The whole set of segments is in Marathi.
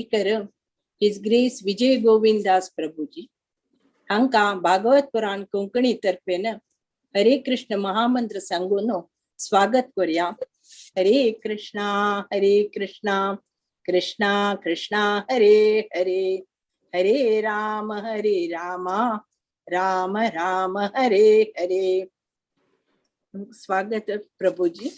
speaker, His Grace Vijay Govind Das Prabhuji. Hanka Bhagavat Purana Konkani tarpena Hare Krishna Mahamantra Sangono Swagat Korya. Hare Krishna, Krishna Krishna, Hare Hare, Hare Rama, Rama Rama, Hare Hare. Swagat Prabhuji.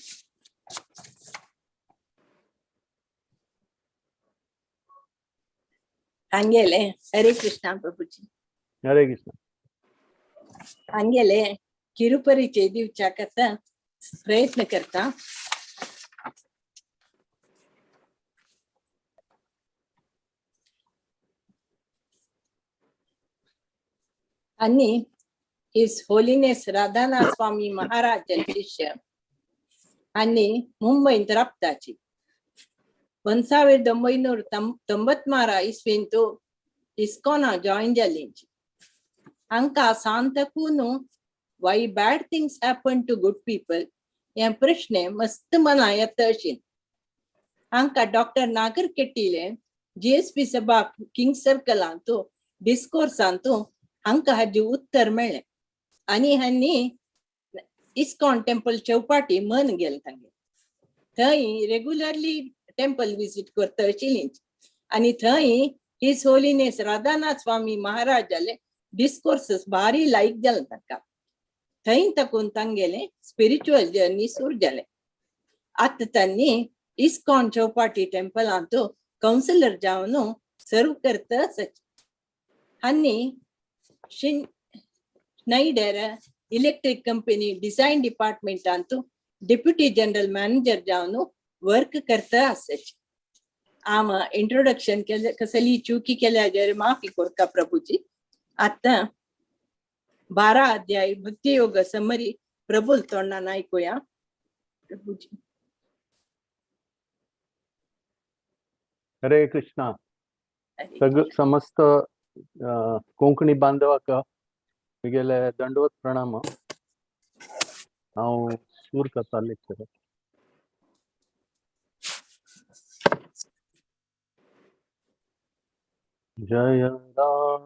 Angele, Hare Krishna Prabhuji. Hare Krishna. Angele, Kirupari Chedi Chakata, प्रयत्न करता. आणि His Holiness Radhanath Swami Maharaj शिष्य आणि मुंबईत राबताची 1993 इसवीन तो इस्कॉना जॉइन जालेंची. हांका सांतकून why bad things happen to good people या प्रश्न मस्त मना येता अशीन. हांका डॉक्टर नागर केटीले GSP सभा किंग सर्कलान तो डिस्कोर्सान तो हांका हाजी उत्तर मेळ्ळे आणि हांनी इस्कॉन टेम्पल चौपाटी मन गेल तांगे. थंय रेग्युलरली टेम्पल विजिट करता आशिल्ली आणि थंय हिज होलीनेस राधानाथ स्वामी महाराज जाले डिस्कोर्सेस भारी लायक जाले तांकां. थंय तकून तांगेले स्पिरिच्युअल जर्नी सुरू जाले. आतां तांणी इस्कॉन चौपाटी टेम्पलान तो काउन्सिलर जावन सर्व करता. हांनी स्नाइडर इलेक्ट्रिक कंपनी डिझाइन डिपार्टमेंटान तो डेप्युटी जनरल मॅनेजर जावन वर्क करता आसात. हांव इंट्रोडक्शन केले कसली चुकी केल्या जर माफी कोरता प्रभुजी. आतां 12 अध्याय भक्ती योग समरी प्रभुल तोंडान ऐकूया. प्रभुजी. हरे कृष्णा. समस्त कोंकणी बांधवाक गेले दंडवत प्रणाम. हांव सूर करता लेक्चर. जय राम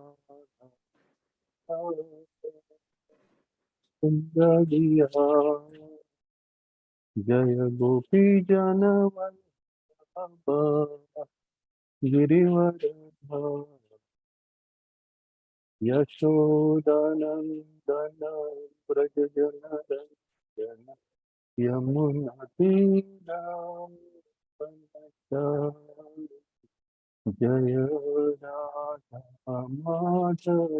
जय गोपी जन गिरिवर यशोदानंदन व्रज जन यमुना तीराम जय राधा माधव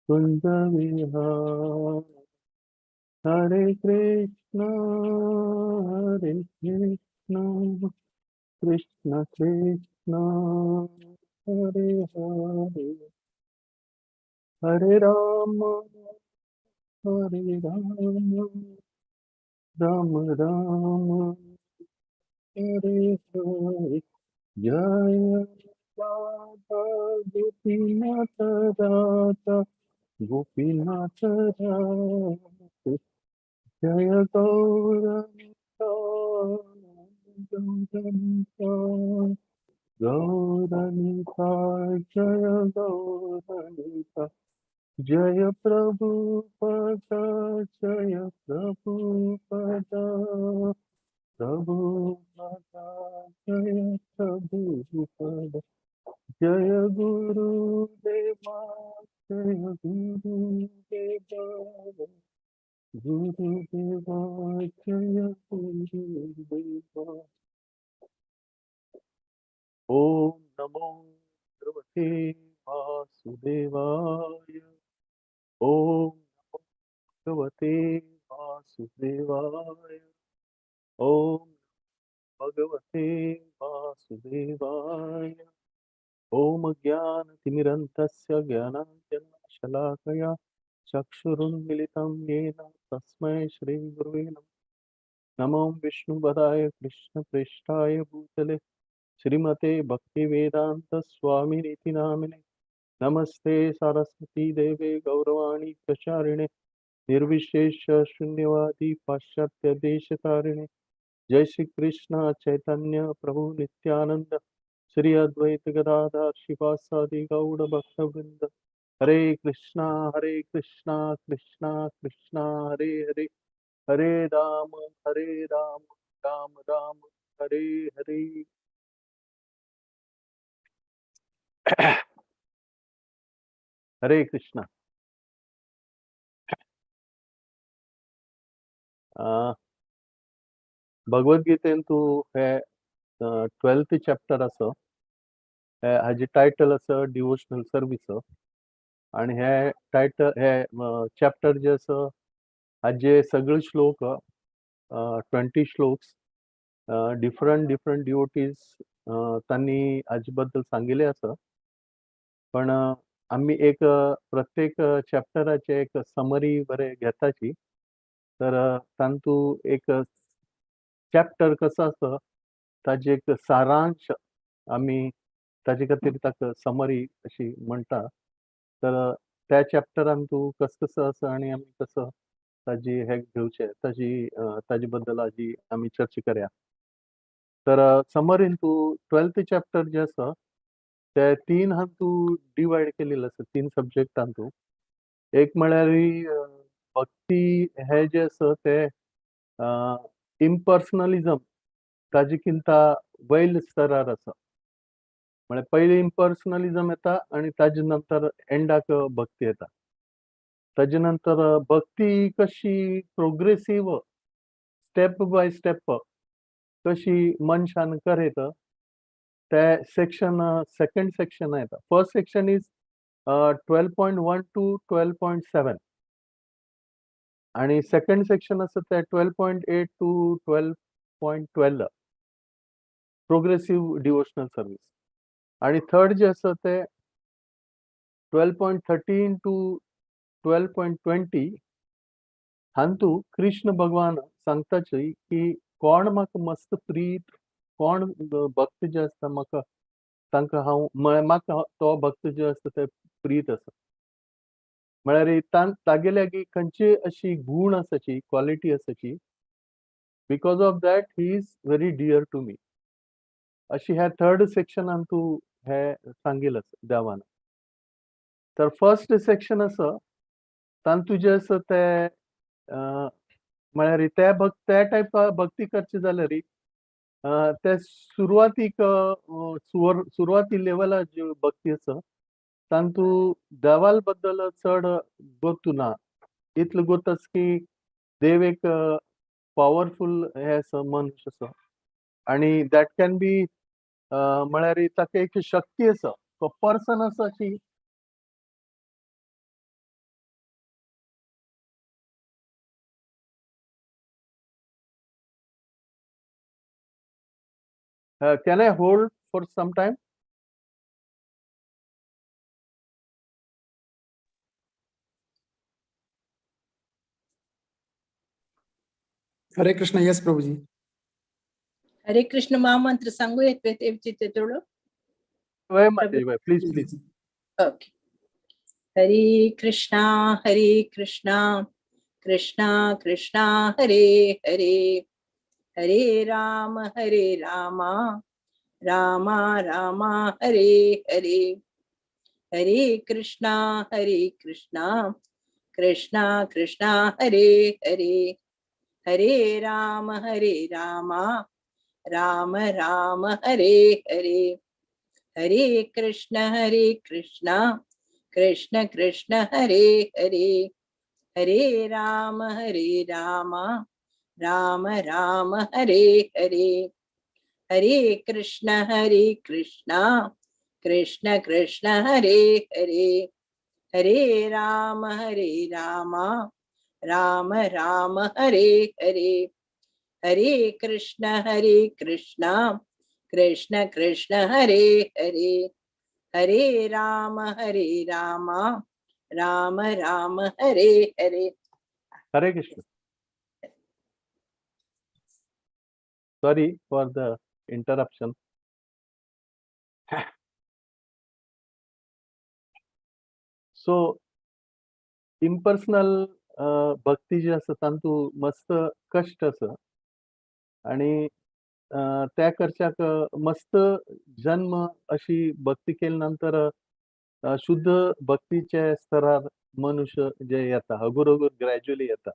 कुंज विहार. हरे कृष्ण कृष्ण कृष्ण हरे हरे, हरे राम राम राम हरे हरे. जय राधा गोपीनाथ राधा गोपीनाथ राधा. जय गौरनिता गौरनिता जय गौरनिता. जय प्रभुपद जय प्रभुपद प्रभुपद जय प्रभुपद. जय गुरुदेवा जय गुरुदेवा गुरुदेवा जय गुरुदेवा. ओम नमो भगवते वासुदेवाय. ओम नमो भगवते वासुदेवाय. ओम भगवते वासुदेवाय. ओम ज्ञानतिमिरन्धस्य ज्ञानाञ्जनशलाकया चक्षुरुन्मिलितं येन तस्मै श्रीगुरुवे नमः. नमो विष्णुपदाय कृष्णप्रेष्ठाय भूतले श्रीमते भक्तिवेदांत स्वामिनिति नामिने. नमस्ते सरस्वती देवे गौरवाणी प्रचारिणे निर्विशेष शून्यवादी पाश्चात्य देशतारिणे. जय श्री कृष्ण चैतन्य प्रभु नित्यानंद श्री अद्वैत गदाधर शिवासादि गौड़ भक्तवृंद। हरे कृष्णा कृष्णा कृष्णा हरे हरे, हरे राम राम राम हरे हरे। हरे कृष्णा। भगवद्गीतेन तू हे 12th चॅप्टर असं, हाजे टायटल असं डिवोशनल सर्विस. आणि हे टायटल हे चॅप्टर जे असं हाजे सगळे श्लोक 20 श्लोक्स डिफरंट डिवोटीज त्यांनी हाजे बद्दल सांगिल्ले आसा. पण आम्ही एक प्रत्येक चॅप्टराचे एक समरी बरे घेताची. तर तांतू एक चॅप्टर कसं असतं ताजे एक सारांश आम्ही ताजे खातीर ताका समरी अशी म्हणटा. तर त्या चॅप्टरान तू कसं कसं असं आणि आम्ही कसं ताजी हे घेवचे ताजे बद्दल आजी आम्ही चर्चा करया. तर समरीन तू 12th चॅप्टर जे आसा ते 3 हांग तू डिवायड केलेले आसा, 3 सब्जेक्टान तू. एक म्हळ्यार भक्ती हे जे आसा ते इम्पर्सनलिझम ताजे किंता वैल स्तरार आसा. म्हळ्यार पयलीं इम्पर्सनलिझम येता आणि ताजे नंतर एंडाक भक्ती येता. ताजे नंतर भक्ती कशी प्रोग्रेसिव्ह स्टेप बाय स्टेप कशी मनशान करीत ते सेक्शन सेकंड सेक्शन येता. फर्स्ट सेक्शन इज 12.1 टू 12.7 आणि सेकंड सेक्शन आसा ते 12.8 टू 12.12 प्रोग्रेसिव्ह डिवोशनल सर्विस. आणि थर्ड जे आसा ते 12.13 टू 12.20 हांतू कृष्ण भगवान सांगताची की कोण म्हाका मस्त प्रीत, कोण भक्त जे आसता म्हाका तांकां हांव म्हाका तो भक्त जे आसता ते प्रीत आसा. म्हळ्यार तागेली खंयची अशी गूण आसाची, क्वॉलिटी आसाची, because of that he is very dear to me. अशी ह्या थर्ड सेक्शनान तू हे सांगिल्लें देवान. तर फर्स्ट सेक्शन आसा तांतू जे आसा ते म्हळ्यार त्या टायपा भक्ती करची जाल्यार ते सुरवातीक सुरवाती लेवलार जी भक्ती आसा तांतू देवाल बद्दल चड गोतू ना. इतलो गोतस की देव एक पॉवरफुल हे आसा मनुष्य आसा आणि दॅट कॅन बी म्हळ्यार ताका एक शक्ती आसा. तो पर्सन आसा की can I hold for some time? हरे कृष्ण. यस प्रभुजी. हरे कृष्ण महामंत्र सांगू येते ते थोडं. Please please. ओके. हरे कृष्णा कृष्णा कृष्णा हरे हरे, हरे राम राम राम हरे हरे, हरे कृष्णा कृष्णा कृष्णा हरे हरे, हरे राम राम राम हरे हरे, हरे कृष्ण कृष्ण कृष्ण हरे हरे, हरे राम राम राम हरे हरे, हरे कृष्ण कृष्ण कृष्ण हरे हरे, हरे राम राम राम हरे हरे, हरे कृष्ण कृष्ण कृष्ण हरे हरे, हरे Ram Ram Ram Hare Hare. Hare Krishna. Sorry for the interruption. So impersonal भक्ती जी आसा तांतू मस्त कष्ट आसा आणि त्या कडच्याक मस्त जन्म अशी भक्ती केल्या नंतर शुद्ध भक्तीच्या स्तरार मनुष्य जे येता हगूर हगूर ग्रॅज्युअली येता.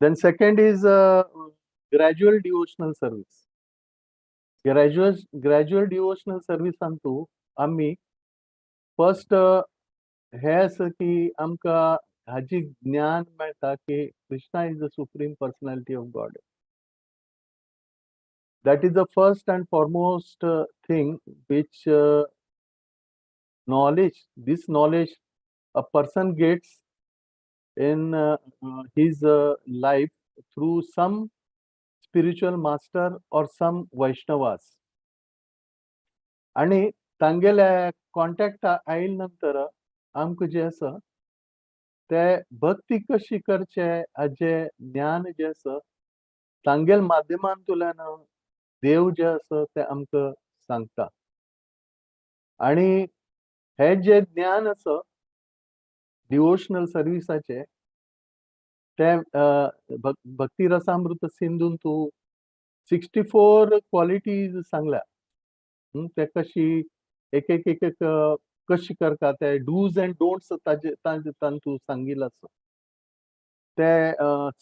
Then second is gradual devotional service. Gradual devotional सर्व्हिसांतू आम्ही फर्स्ट हे आसा की आमकां हाची ज्ञान मेळटा की Krishna is the supreme personality of God. That is the first and foremost thing which this knowledge a person gets in his life through some spiritual master or some Vaishnavas. आणि तांगेले कॉन्टॅक्ट आयिल्ले नंतर आमकां जे आसा ते भक्ती कशी करचे हाचे ज्ञान जे आसा तांगेल माध्यमांतल्यान देव जे आसा ते आमकां सांगता. आणि हे जे ज्ञान आसा डिवोशनल सर्व्हिसाचे ते भक्ती रसामृत सिंधून तू 64 क्वालिटीज सांगल्या. ते कशी एक कशी करता ते डूज अँड डोंट्स ताजे तांतू सांगिल्लो आसा. ते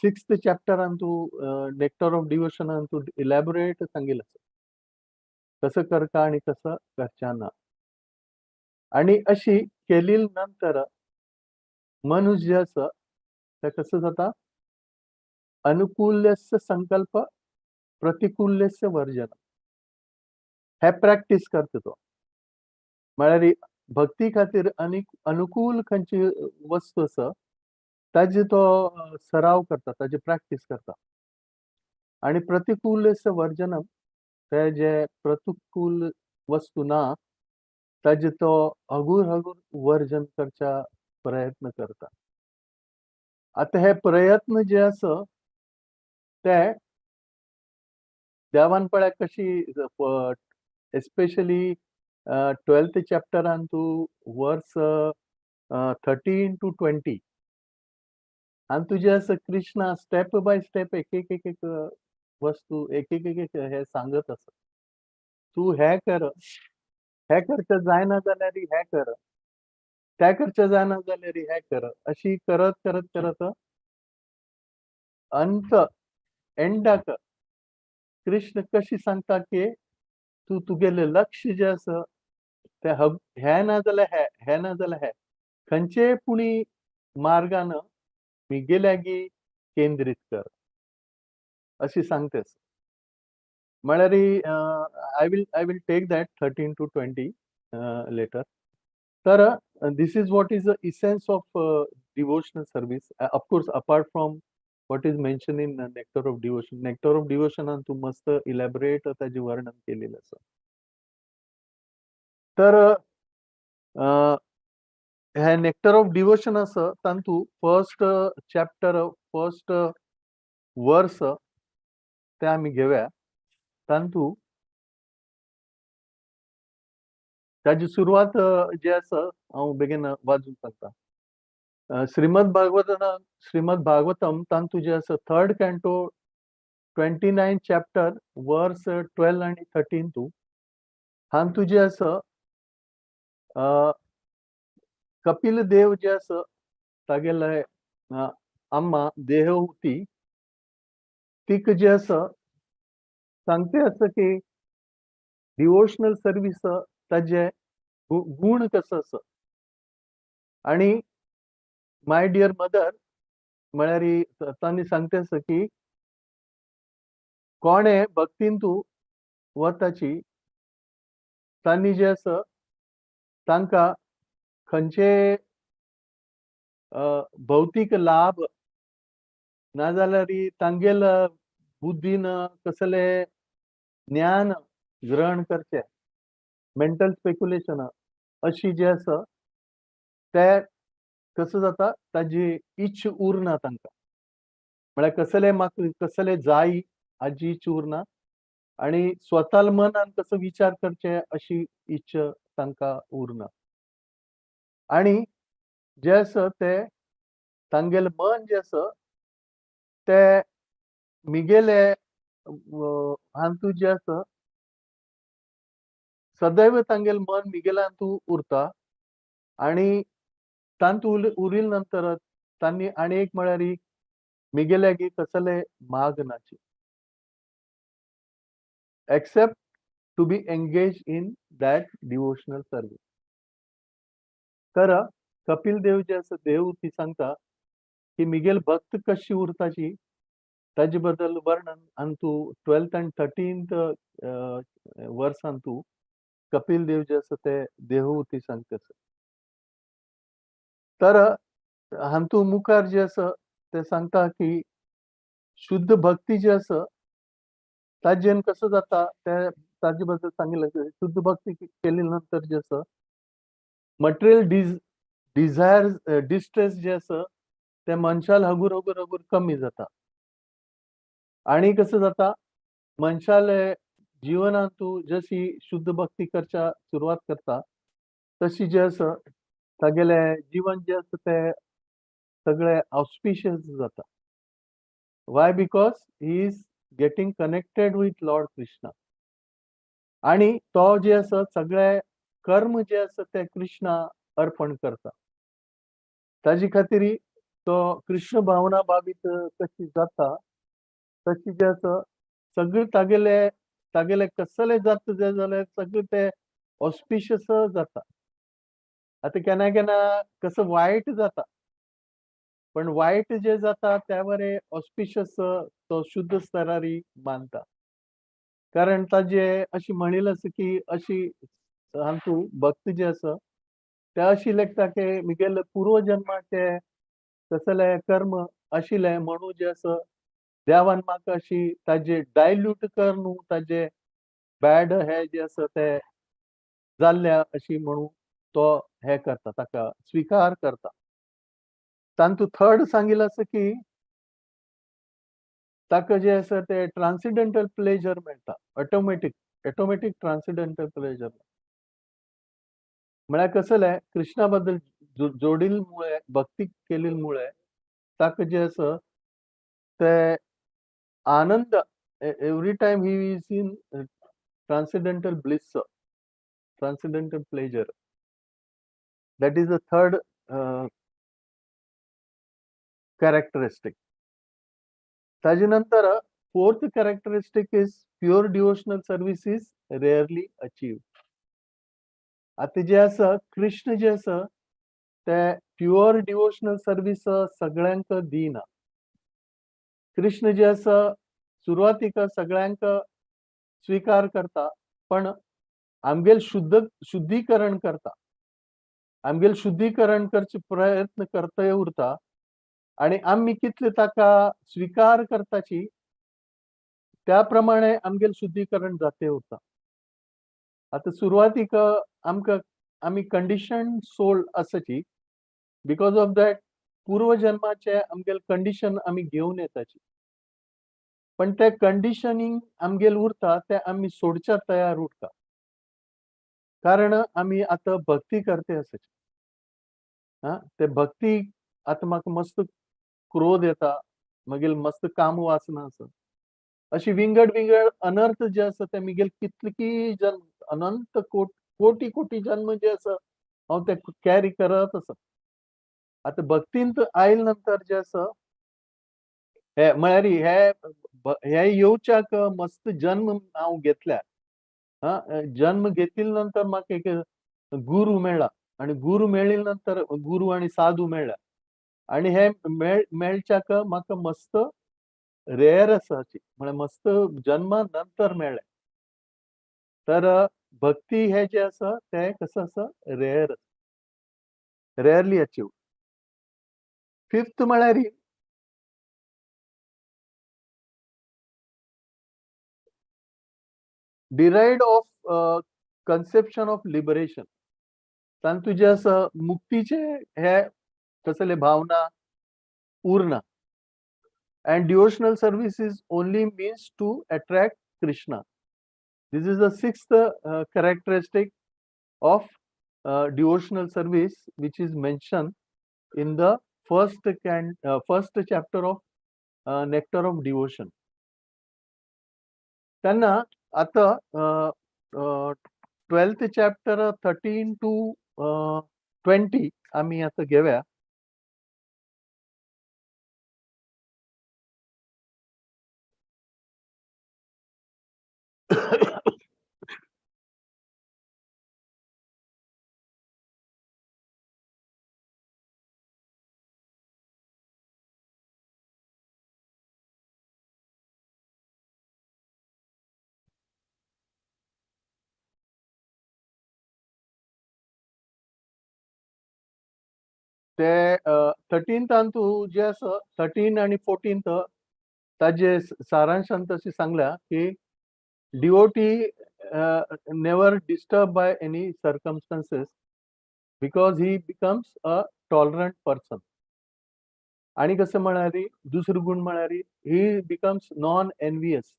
6th चॅप्टरान तू नेक्टर ऑफ डिवोशनान तू इलॅबोरेट सांगिल्लो आसा. कसं करता आणि कसं करच्या ना. आणि अशी केली नंतर मनुष्य जे आसा ते कसं जाता अनुकूल्यस्य संकल्प प्रतिकूल्यस्य वर्जन. हे प्रॅक्टीस करता तो. म्हळ्यार भक्ती खातीर अनुकूल खंयची वस्तू आसा ताजी तो सराव करता, ताजी प्रॅक्टीस करता. आणि प्रतिकूल्यस्य वर्जनम ते जे प्रतिकूल वस्तू ना ताजे तो हगूर हगूर वर्जन करच्या प्रयत्न करता. आता हे प्रयत्न जे आसा ते देवान पळय कशी एस्पेशली 12th चॅप्टरान तू वर्स 13 to 20 आणि तुझे असं कृष्णा स्टेप बाय स्टेप एक वस्तू एक हे सांगत आसा. तू हे कर, हे करचें जायना जाल्यार हे कर, ते करचें जायना जाल्यार हे कर, अशी करत करत करत अंत एंडाक कृष्ण कशी सांगता की तू तुगेलें लक्ष जे आसा ते हे ना जाल्यार हे ना जाल्यार हे खंयचेय पुणी मार्गान मिगेल्यागी केंद्रीत कर अशी सांगतेस. म्हळ्यार I will take that 13 to 20 later. तर this is what is the essence of devotional service. Of course, apart from what is mentioned in nectar of devotion. Nectar of devotion तू मस्त इलॅबोरेट ताजे वर्णन केलेलं आसा. तर हे नेक्टर ऑफ डिवोशन आसा तांतू फर्स्ट चॅप्टर फर्स्ट वर्स ते आमी घेवया. तांतू ताजी सुरवात जी आसा हांव बेगीन वाचून सांगता. श्रीमद भागवतम तांतू जे आसा 3rd canto 29 चॅप्टर वर्स 12 आणि 13 तू हांतू जे आसा कपिल देव जे आसा तागेले अम्मा देहहूती तीक जे आसा सांगते आसा की डिवोशनल सर्व्हिस ताजे गुण कसो आसा. आणि माय डियर मदर म्हळ्यार तांणी सांगते आसा की कोणे भक्तीन तू वताची तांणी जे आसा तांकां खंयचे भौतीक लाभ नाजाल्यार तांगेल बुद्धीन कसले ज्ञान ग्रहण करचे मेंटल स्पेक्युलेशन अशी जे आसा ते कसं जाता ताजी इच्छ उरना तांकां. म्हळ्यार कसले म्हाका कसले जाय हाजी इच्छ उरना आणि स्वताल मनान कसो विचार करचे अशी इच्छ तांकां उरना. आणि जे आसा ते तांगेले मन जे आसा ते मिगेले हांतू जे आसा सदैव तांगेल मन मिगेलांतू उरता आणि तांतू उरील नंतर तांणी आनी एक म्हळ्यार मिगेल्यागी कसले माग नाची except to be engage in that devotional service. तर कपिल देव जे आसा देव ती सांगता की मिगेल भक्त कशी उरताची ताजे बद्दल वर्णन Antu 12th and 13th वर्सांतू Kapil Dev जे आसा ते देव ती सांगता. तर हांतू मुखार जे आसा ते सांगता की शुद्ध भक्ती जे आसा ताजेन कसं जाता ते ताजे बद्दल सांगितलं. शुद्ध भक्ती केली नंतर जे आसा मटेरियल डिझायर डिस्ट्रेस जे आसा ते मनशाल हगूर हगूर हगूर कमी जाता आणि कसं जाता मनशाले जिवनांतू जशी शुद्ध भक्ती करच्या सुरवात करता तशी जे आसा तागेले जीवन जे आसा ते सगळे ऑस्पिशियस जाता. Y? Because he is getting connected with Lord Krishna आणि तो जे आसा सगळे कर्म जे आसा ते कृष्णा अर्पण करता. ताजे खातीर तो कृष्ण भावना भावीत कशी जाता तशी जे आसा सगळे तागेले कसले जाता जे जाल्यार सगळे ते ऑस्पिशियस जाता. आता केन्ना केन्ना कसं वायट जाता पण वायट जे जाता त्या वरे ऑस्पिशियस तो शुद्ध स्तरारी मानता. कारण ताजे अशी म्हणिल्लें आसा की अशी हांतू भक्त जे आसा ते अशी लेखता की मिगेल पूर्व जन्माचे कसले कर्म आशिल्ले म्हणून जे आसा देवान म्हाका अशी ताजे डायल्यूट कर न्हू ताजे बॅड हे जे आसा ते जाल्ल्या अशी म्हणून तो हे करता ताका स्विकार करता. तांतू थर्ड सांगिल्लें आसा की ताका जे आसा ते ट्रान्सिडेंटल प्लेजर मेळटा. ऑटोमॅटीक ट्रान्सिडेंटल प्लेजर म्हळ्यार कसले कृष्णा बद्दल जोडिल मुळे भक्ती केली मुळे ताका जे आसा ते आनंद every time he is in transcendental bliss transcendental pleasure. That is the third characteristic. ताजे नंतर fourth characteristic is pure devotional service is rarely achieve. आता जे आसा कृष्ण जे आसा ते प्युअर डिवोशनल सर्व्हिस सगळ्यांक दिना. कृष्ण जे आसा सुरवातीक सगळ्यांक स्वीकार करता पण आमगेल शुद्धीकरण करता. आमगेल शुद्धीकरण करचे प्रयत्न करता उरता आणि आम्ही कितले ताका स्वीकार करताची त्या प्रमाणे आमगेल शुद्धीकरण जाते उरता. आता सुरवातीक आम्ही कंडिशन सोल आसाची बिकॉज ऑफ दॅट पूर्व जन्माचे आमगेल कंडिशन आम्ही घेऊन येताची पण ते कंडिशनिंग आमगेल उरता ते आम्ही सोडच्या तयार उरता. कारण आम्ही आता भक्ती करते आसाची. ते भक्ती आता म्हाका मस्त क्रोध येता मागीर मस्त काम वासना आसा अशी विंगड अनर्थ जे आसा ते मिगेल कितली जन्म अनंत कोटी कोटी जन्म जे आसा हांव ते कॅरी करत आसा. आता भक्तींत आयले नंतर जे आसा हे म्हळ्यार हे येवच्याक मस्त जन्म हांव घेतल्या. जन्म घेतिल्ले नंतर म्हाका एक गुरू मेळ्ळा आणि गुरू मेळिल्ले नंतर गुरू आणि साधू मेळ्ळा आणि हे मेळच्याक म्हाका मस्त रेअर आसा म्हळ्यार मस्त जन्मा नंतर मेळ्ळे. तर भक्ती हे जे आसा ते कसं आसा रेअरली अचीव. फिफ्थ म्हळ्यार derived of conception of liberation. तांतू जे आसा मुक्तीचे हे कसले भावना उरना and devotional service is only means to attract Krishna. This is the sixth characteristic of devotional service which is mentioned in the first chapter of Nectar of Devotion. त्यांना आता 12th चॅप्टर 13 to 20 आम्ही आता घेऊया. ते 13th जे असं 13 आणि 14th ताजे सारांशांत तशी सांगल्या की devotee never disturbed by any circumstances because he becomes a tolerant person. आणि कसं म्हणारी दुसरं गुण म्हणारी he becomes non envious.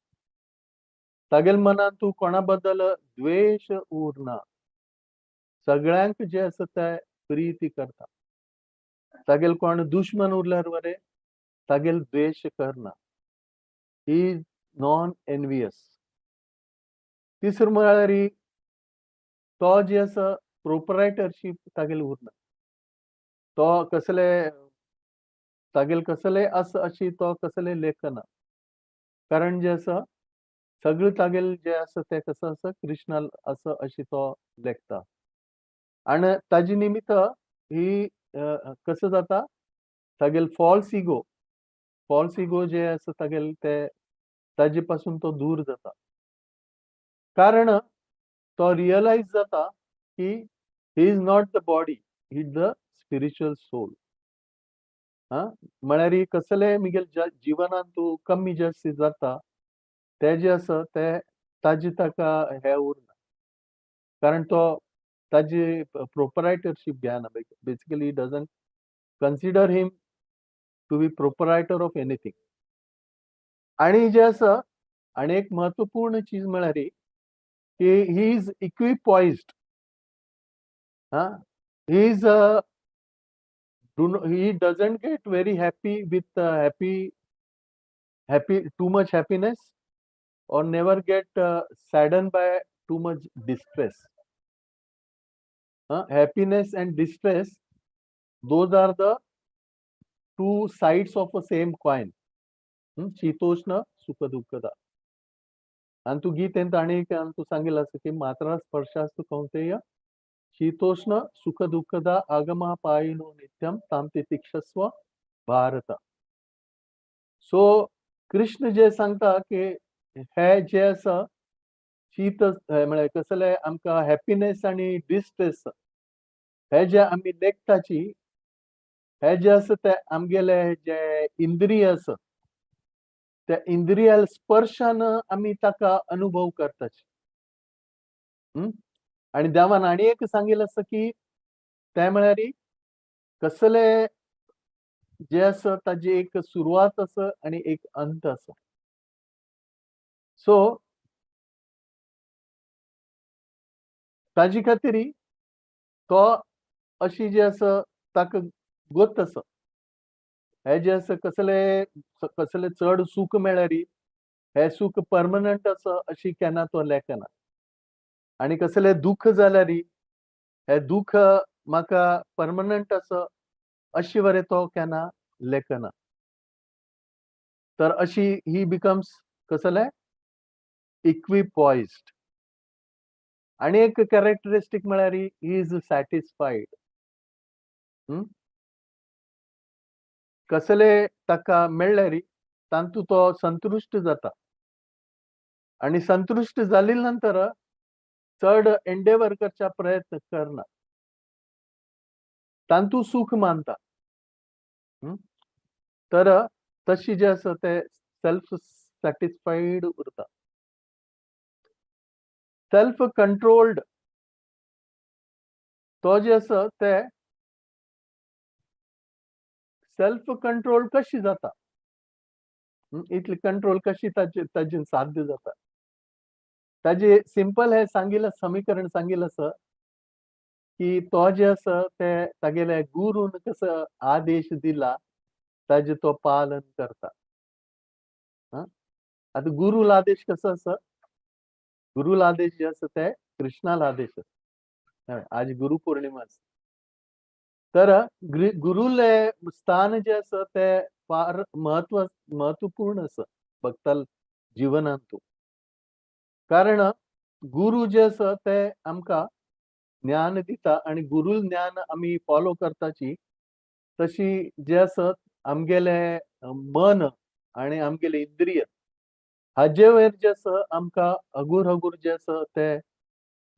तागेल मनात तू कोणाबद्दल द्वेष उरना. सगळ्यांक जे असं ते प्रीती करता. तागेल कोण दुश्मन उरल्यार वरे तागेल द्वेष करना. He is non envious. तिसरं म्हळ्यार तो जे असं प्रोपरायटरशिप तागेल उरना. तो कसले तागेल कसले असं अशी तो कसले लेखना. कारण जे असं सगळं तागेल जे असं ते कसं असं कृष्णाल असं अशी तो लेखता. आणि ताजी निमित्त ही कसं जाता तागेल फॉल्स इगो जे असं तागेल ते ताजे पासून तो दूर जाता. कारण तो रियलाइज जाता की he is not the body, he is the spiritual soul. म्हळ्यार कसले मिगेल जिवनात तू कमी जास्त जाता ते जे असं ते ताजी ताका हे उरना. कारण तो ताजी प्रोपरायटरशिप घेना. Basically doesn't consider him to be proprietor of anything. आणि जे असं आणि एक महत्वपूर्ण चीज म्हळ्यार की he is equipoised. He is he doesn't get very happy with too much happiness or never get saddened by too much distress. Happiness and distress, those are the two sides of a same coin. शीतोष्ण सुख दुःखदा. आणि तू गीतेंत आणि तू सांगेल असं की मात्रा स्पर्शास्तु कौंतेय शीतोष्ण सुख दुःखदा आगमा पायिनो नित्यम ताम तितिक्षस्व भारत. सो कृष्ण जे सांगता की हे जे असं शीत म्हणजे कसले आमकां हॅपीनेस आणि डिस्ट्रेस हे जे आम्ही लेखताची हे जे असं ते आमगेले जे इंद्रिय आसा त्या इंद्रियाल स्पर्शान आम्ही ताका अनुभव करताची. आणि देवान आणि एक सांगितलं असं की ते म्हळ्यार कसले जे असं ताजी एक सुरवात आसा आणि एक अंत आसा. सो ताजी खातीर तो अशी जे असं ताका गोत आसा. हे जे असं कसले चड सूख मेळ्यार हे सूख परमनंट आसा अशी केन्ना तो लेखना. आणि कसले दुःख जाल्यार हे दुःख म्हाका परमनंट आसा अशी वरे तो केन्ना लेखना. तर अशी ही बिकम्स कसले इक्विपॉइज्ड. आणि एक कॅरेक्टरिस्टिक म्हळ्यार ही इज सॅटिस्फाईड. कसले ताका मेळ्ळ्यार तांतू तो संतुष्ट जाता. आणि संतुष्ट जाले नंतर चड एंडेवर करचा प्रयत्न करना. तांतू सुख मानता. तर तशी जे असं ते सेल्फ सॅटिस्फाईड उरता. सेल्फ कंट्रोल्ड तो जे असं ते सेल्फ कंट्रोल कशी जाता. इतली कंट्रोल कशी ताजी साध्य जाता. ताजे सिंपल हे सांगिल्लें समीकरण सांगिल्लें आसा की तो जे आसा ते तागेले गुरून कसो आदेश दिला ताजे तो पालन करता. आता गुरुल आदेश कसो आसा गुरुला आदेश जे आसा ते कृष्णाला आदेश आसा. आज गुरु पौर्णिमा आसा. तर गुरुले स्थान जे आसा ते फार महत्वपूर्ण आसा भक्ता जिवनांतू. कारण गुरु जे आसा ते आमकां ज्ञान दिता आनी गुरु ज्ञान आमी फॉलो करताची तशी जे आसत आमगेले मन आनी आमगेले इंद्रिय हाजे वयर जे आसा आमकां अगूर जे आसा ते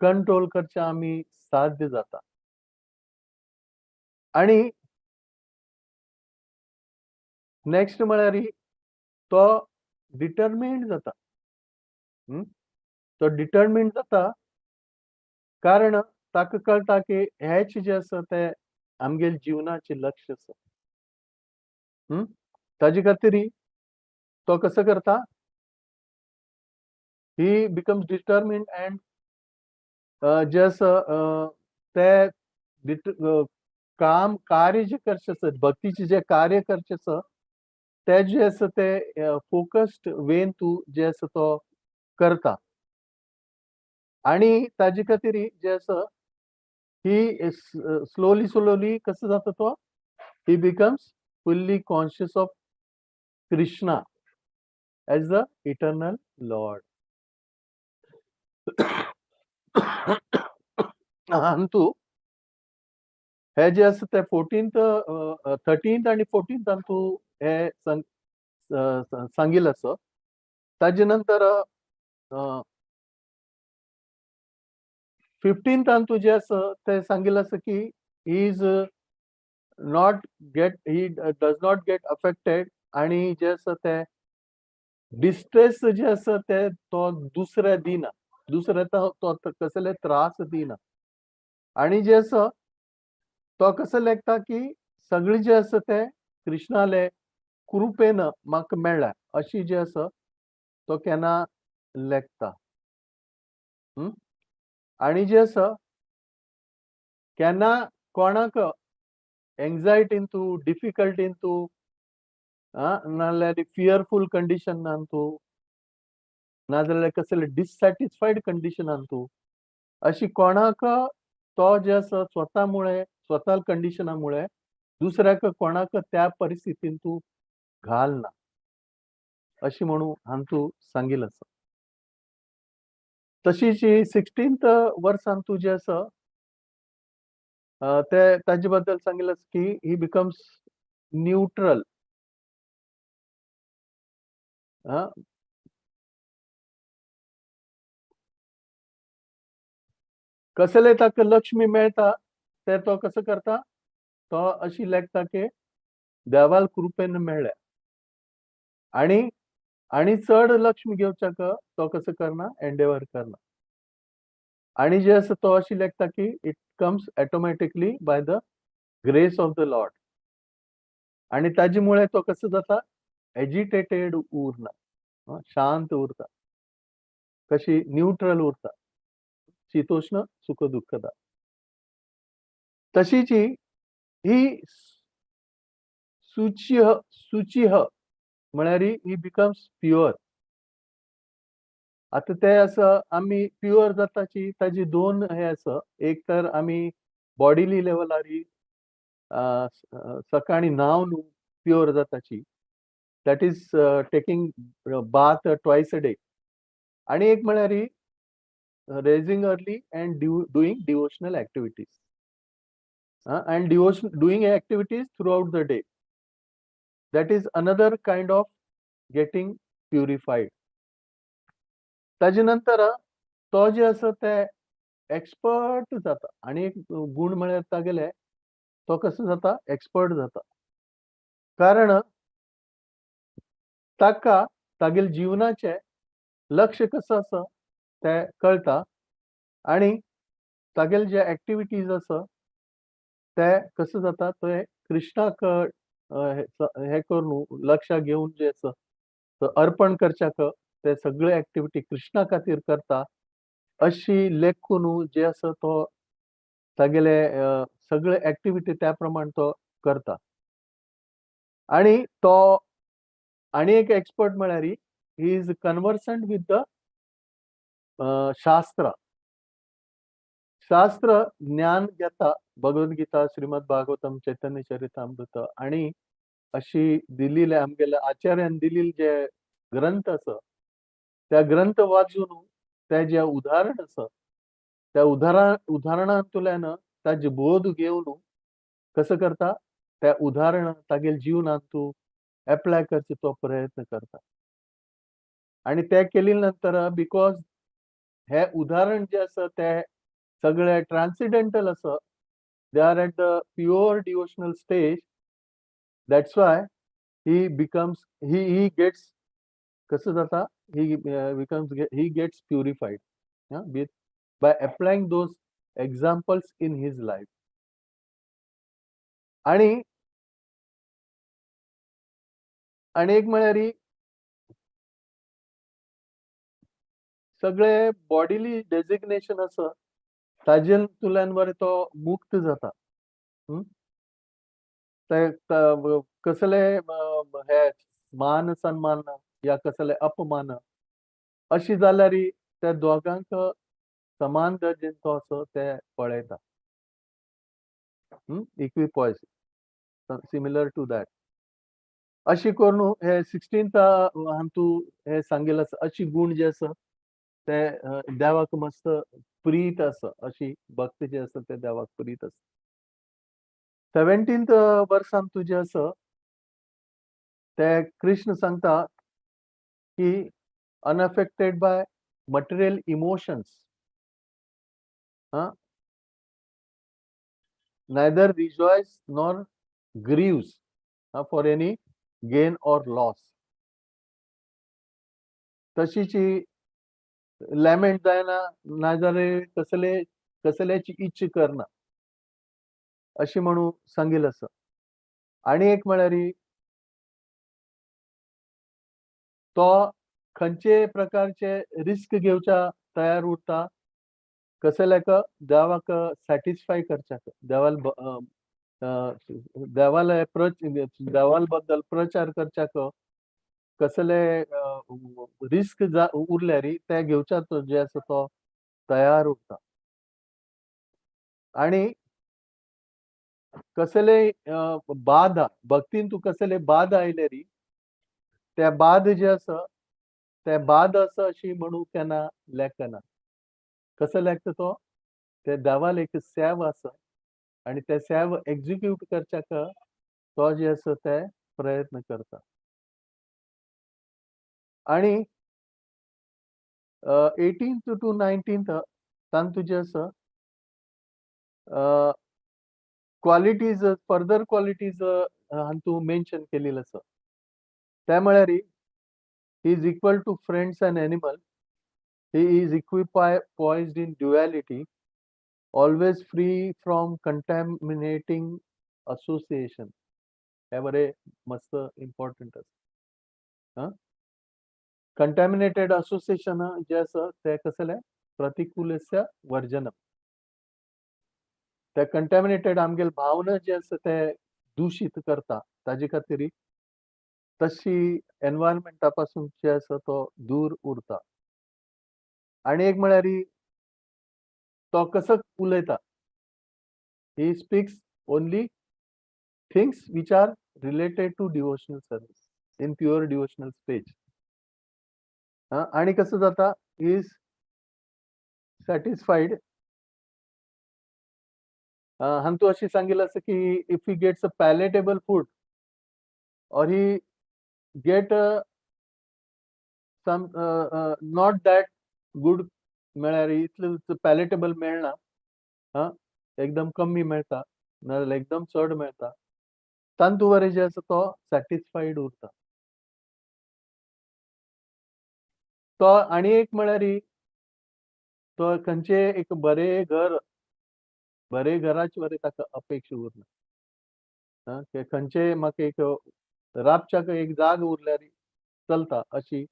कंट्रोल करचे आमी साध्य जाता. आनी नेक्स्ट म्हळ्यार तो डिटरमिन्ड जाता. तो डिटरमिन्ड जाता कारण ताका कळटा की हेच जे आसा ते आमगेले जिवनाचे लक्ष्य आसा. ताजे खातीर तो कसो करता? ही बिकम्स डिटरमिन्ड एंड जे आसा ते काम कार्य जे करचे आसा भक्तीचे जे कार्य करचे आसा ते जे आसा ते फोकस्ड वेन तू जे आसा तो करता. आणि ताजे खातीर जे आसा ही स्लोली कसं जाता तो? He becomes fully conscious of Krishna as the eternal lord. हांतू हे जे आसा ते 13th आनी 14th हांतू हे सांगिल्लें आसा. ताजे नंतर 15th हांतू जे आसा ते सांगिल्लें आसा की he does not get affected आनी जे आसा ते डिस्ट्रेस जे आसा ते तो दुसऱ्या दिना. दुसऱ्या तो कसले त्रास दिना. आनी जे आसा तो कसो लेखता की सगळे जे आसा ते कृष्णाले कृपेन म्हाका मेळ्ळा अशी जे आसा तो केन्ना लेखता. आनी जे आसा केन्ना कोणाक एंग्जायटीन डिफिकल्टीन नाजाल्यार फियरफूल कंडिशनान नाजाल्यार कसले डिससॅटिस्फायड कंडिशनान अशी कोणाक तो जे आसा स्वता कंडिशना मुळे दुसऱ्याक कोणाक त्या परिस्थितीन घालना अशी म्हणून हांतू सांगिल्लें आसा. तशीच 16th वर्सान जे आसा ते ताजे बद्दल सांगिल्लें आसा की ही बिकम्स न्यूट्रल. कसले ताका लक्ष्मी मेळटा ते तो कसो करता? तो अशी लेखता की देवाल कृपेन मेळ्ळ्या आनी चड लक्ष्मी घेवच्याक तो कसो करना? एंडेवर करना. आनी जे आसा तो अशी लेखता की it comes automatically by the grace of the Lord. आनी ताजे मुळे तो कसो जाता? एजिटेटेड उरना. शांत उरता. कशी न्यूट्रल उरता. शीतोष्ण सुख दुःखदा. तशीच ही सुचिह म्हळ्यार ही बिकम्स प्युअर. आता ते असं आम्ही प्युअर जाताची ताजी दोन हे आसा. एक तर आम्ही बॉडीली लेवलारी सकाळी न्हावन प्युअर जाताची. That is taking bath twice a day. आणि एक म्हळ्यार raising early and doing devotional activities and doing activities throughout the day. That is another kind of getting purified. ताजे नंतर तो जे आसा ते एक्सपर्ट जाता. आणि एक गुण म्हळ्यार तागेले तो कसो जाता? एक्सपर्ट जाता. कारण ताका तागेले जिवनाचे लक्ष्य कसो आसा ते कळटा. आणि तागेले जे एक्टिविटीज आसा ते कसो जाता ते कृष्णाक हे करून लक्ष घेवन जे आसा अर्पण करच्याक ते सगळे एक्टिविटी कृष्णा खातीर करता अशी लेखून जे आसा तो तागेले सगळे एक्टिविटी त्या प्रमाण तो करता. आणि तो आनी एक एक्सपर्ट म्हळ्यार ही इज कन्वर्संट विथ द शास्त्र शास्त्र ज्ञान घेता भगवद्गीता श्रीमद भागवतम चैतन्य चरितामृत आणि अशी दिलेले आमगेल्या आचार्यान दिलेले जे ग्रंथ आसा त्या ग्रंथ वाचून ते जे उदाहरण आसा त्या उदाहरणांतल्यान ताजे बोध घेवन कसं करता त्या उदाहरण तागेल जीवनात तूं एप्लाय करचो प्रयत्न करता आणि ते केले नंतर बिकॉज हे उदाहरण जे आसा ते सगळे ट्रान्सिडेंटल आसा they are at the pure devotional stage that's why he becomes he gets कसं जाता he gets purified by applying those examples in his life. आणि एक म्हळ्यार सगळे बॉडीली डेजिग्नेशन आसा ताजेंतल्यान बरें तो मुक्त जाता. ते कसले हे मान सन्मान या कसले अपमान अशी जाल्यार त्या दोगांक समान दर्जेन तो असो ते पळयता. इक्विपॉयस सिमिलर टू दॅट अशी करून हे 16th हातू हे सांगेल आसा अशी गुण जे आसा ते देवाक मस्त प्रीत आसा अशी भक्त जे आसा ते देवाक प्रीत आसा. 17th वर्सान तुजे आसा ते कृष्ण सांगता की unaffected by material emotions, neither rejoice nor grieves for any gain or loss. तशीच लॅमेंट जायना नाजाल्यार कसल्याची इच्छा करना अशी म्हणून सांगिल्लें आसा. आणि एक म्हळ्यार तो खंयचे प्रकारचे रिस्क घेवच्या तयार उरता कसल्याक देवाक सॅटिस्फाय करच्याक देवाल बद्दल प्रचार करच्याक कसले रिस्क उरल्यार ते घेवच्याक जे आसा तो तयार उरता. आणि कसले बाधा भक्तीन तूं कसले बाद आयल्यार त्या बाद जे आसा ते बाद आसा अशी म्हणून केन्ना लेखना. कसं लेखता तो ते देवाल एक सेव आसा आणि ते सेव एक्झिक्यूट करच्याक तो जे आसा ते प्रयत्न करता. आणि 18th to 19th तान तुजे आसा क्वालिटीज फर्दर क्वालिटीज हातू मेन्शन केलेली आसा. ते म्हळ्यार he is equal to friends and animal. He is equipoised in duality, always free from contaminating association. हे बरे मस्त इम्पॉर्टंट आसा. कंटॅमिनेटेड असोसिएशन जे आसा ते कसले प्रतिकूलस्य वर्जनम. ते कंटॅमिनेटेड आमगेल भावना जे आसा ते दूषित करता ताजे खातीर तशी एनवायरमेंटा पासून जे आसा तो दूर उरता. आणि एक म्हळ्यार तो कसो उलयता he speaks only things which are related to devotional service in pure devotional stage. आणि कसं जाता इज सॅटिस्फाईड. हातू अशी सांगिल्लें आसा की if he gets a palatable food or he get some not that good म्हळ्यार इतलें पॅलेटेबल मेळना एकदम कमी मेळटा नाजाल्यार एकदम चड मेळटा तांतू वरें जे आसा तो सॅटिस्फाईड उरता. तो आणि एक म्हळ्यार तो खंयचे एक बरे घराचे वरें ताका अपेक्षा उरना. खंयचे म्हाका एक रातच्याक एक जाग उरल्यार चलता अशी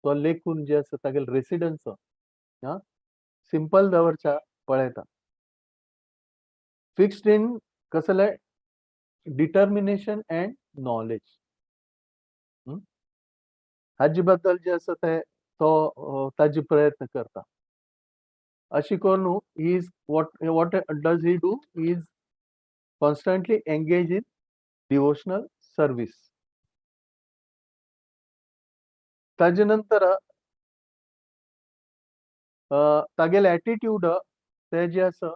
तो लेखून जे आसा तागेल रेसिडेन्स सिंपल दवरच्या पळयता. फिक्स्ड इन कसले डिटर्मिनेशन अँड नॉलेज. हाजे बद्दल जे आसा ते तो ताजे प्रयत्न करता. अशी करून he is what does he do? He is constantly engaged in devotional service. ताजे नंतर तागेले एटीट्यूड ते जे आसा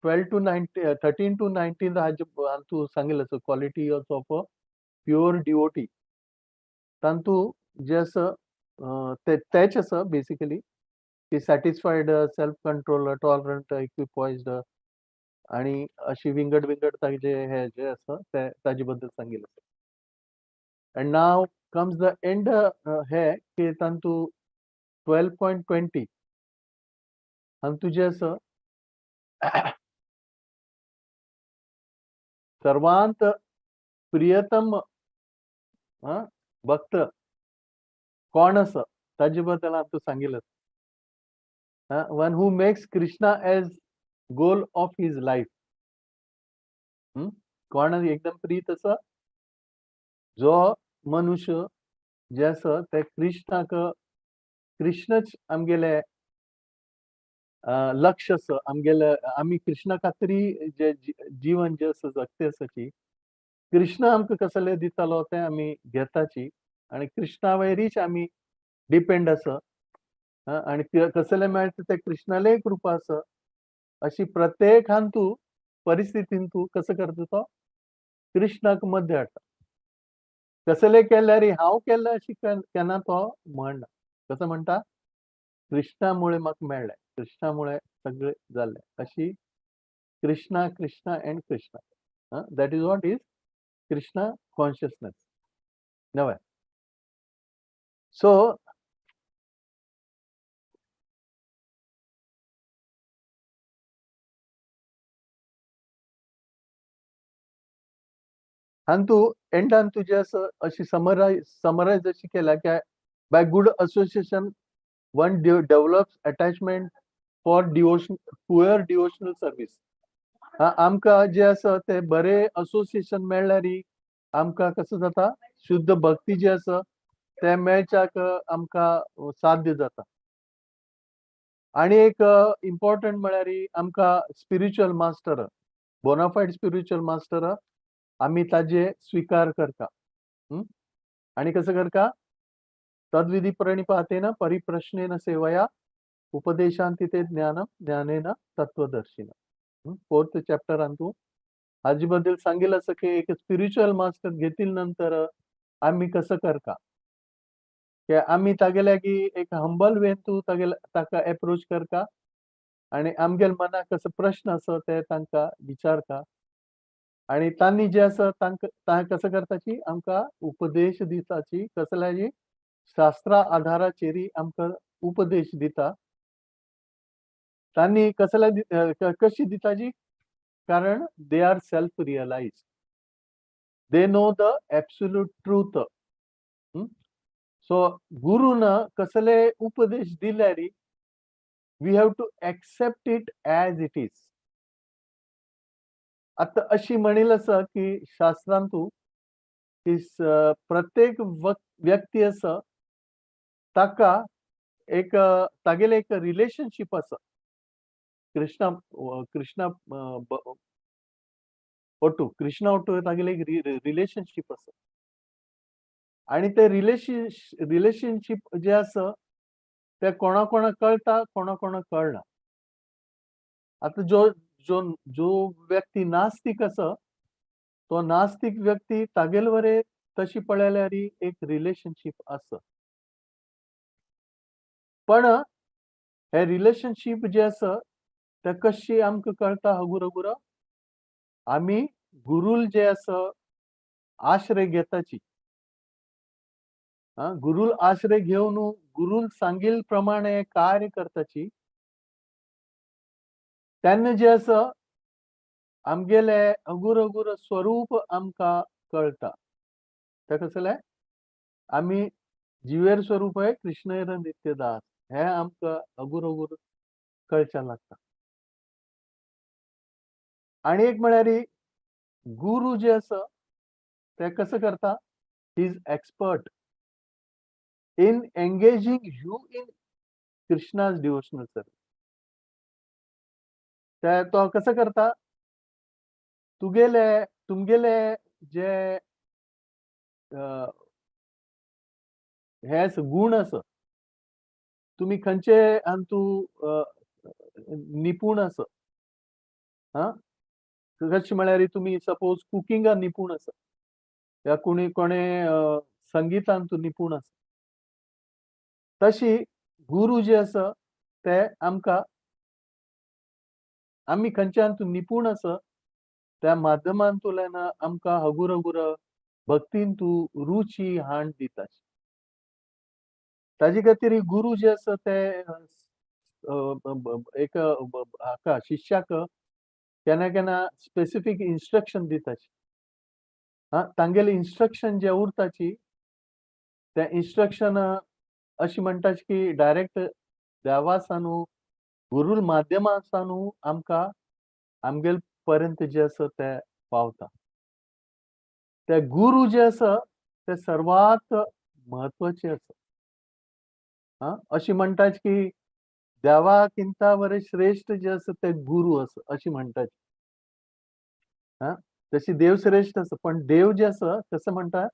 12 to 19 13 to 19 हाजे तू सांगिल्लो so quality of a pure devotee तांतू जे आसा तेच आसा बेसिकली की satisfied self control tolerant equipoised आणि अशी विंगड विंगड ताजे हे जे आसा ते ताजे बद्दल सांगिल्लें end now comes the end हे की तांतू 12.20 तांतू जे आसा सर्वांत प्रियतम भक्त कोण आसा ताजे बद्दल हांव सांगिल्लें one who makes Krishna as goal of his life कोण एकदम प्रीत आसा जो मनुष्य जे आसा ते कृष्णाक कृष्णच आमगेले लक्ष्य आसा आमगेले आमी कृष्णा खातीर जे जीवन जे आसा जगते आसाची कृष्ण आमकां कसले दितालो ते आमी घेताची आणि कृष्णा वयरीच आमी डिपेंड आसा आणि कसले मेळटा ते कृष्णाले कृपा आसा अशी प्रत्येकान तू परिस्थितीन तू कसं करता तो कृष्णाक मध्ये हाडटा कसले केल्यार हांव केल्ले अशी केन्ना तो म्हणना कसं म्हणटा कृष्णामुळे म्हाका मेळ्ळें कृष्णामुळे सगळें जाल्लें अशी Krishna Krishna end Krishna that is what is Krishna consciousness नव्हे सो आणि तू एंडान तुझे असं अशी समराइज अशी केला की by good association one develops attachment for pure devotional service आमकां जे आसा ते बरे असोसिएशन मेळ्ळ्यार आमकां कसो जाता शुद्ध भक्ती जी आसा ते मेळच्याक आमकां साध्य जाता आणि एक इम्पॉर्टंट म्हळ्यार आमकां spiritual master bonafide spiritual master आम्ही ताजे स्वीकार करता आणि कसं करता तद्विधी प्रणिपातेन परिप्रश्नेन सेवया उपदेशांती ते ज्ञानम ज्ञानेन तत्वदर्शिन 4th चॅप्टर तू हाजे बद्दल सांगितलं असं की एक स्पिरिच्युअल मास्टर घेतील नंतर आम्ही कसं करता की आम्ही तागेल्या की एक हंबल वेन तू ताका अप्रोच करता आणि आमगेल मनाक कसं प्रश्न असो ते तांकां विचारता आणि तांणी जे आसा तांकां कसं करताची आमकां उपदेश दिताची कसल्याची शास्त्रा आधाराचेर आमकां उपदेश दिता तांणी कसल्या कशी दिताची कारण they are self realize they know the absolute truth so गुरुन कसले उपदेश दिल्यार we have to accept it as it is आता अशी म्हणील आसा की शास्त्रांतू की प्रत्येक व्यक्ती आसा ताका एक तागेले एक रिलेशनशिप आसा कृष्णा ओटू तागेले एक रिलेशनशिप आसा आणि ते रिलेशनशिप जे आसा ते कोणाक कळटा कोणाक कळना आता जो व्यक्ती नास्तिक आसा तो नास्तिक व्यक्ती तागेल वरे तशी पळयल्यार एक रिलेशनशिप आसा पण हे रिलेशनशिप जे आसा ते कशी आमकां कळटा हगुर आमी गुरुल जे आसा आश्रय घेताची गुरुल आश्रय घेवन गुरुल सांगिल प्रमाणे कार्य करताची तेन्ना जे आसा आमगेले अगुर स्वरूप आमकां कळटा ते कसले आमी जीवेर स्वरूप आहे कृष्णेर नित्यदास हे आमकां अगुर कळच्या लागता आणि एक म्हळ्यार गुरु जे आसा ते कसं करता he is expert in engaging you in Krishna's devotional service तो कसं करता, तुमगेले जे हे गुण आसा, तुम्ही खंयचे तू निपुण आसा, हा कशें म्हळ्यार तुम्ही सपोज कुकिंगान निपुण आसा, या कोणे संगीतान तू निपुण आसा, तशी गुरु जे आसा ते आमकां आमी खंयच्यान तू निपुण आसा त्या माध्यमांतल्यान आमकां हगूर हगूर भक्तीन तू रुची हाण दिता. ताजे खातीर गुरु जे आसा ते एक हाका शिष्याक केन्ना केन्ना स्पेसिफीक इन्स्ट्रक्शन दिताची. तांगेले इन्स्ट्रक्शन जे उरताची ते इन्स्ट्रक्शन अशी म्हणटाची की डायरेक्ट देवासानू गुरुल माध्यमासानू आमकां आमगेल पर्यंत जे आसा ते पावता. ते गुरु जे आसा ते सर्वात म्हत्वाचे आसा. अशी म्हणटाची की देवाकिंता बरे श्रेष्ठ जे आसा ते गुरु आसा अशी म्हणटाची. तशी देव श्रेष्ठ आसा, पण देव जे आसा कसं म्हणटा,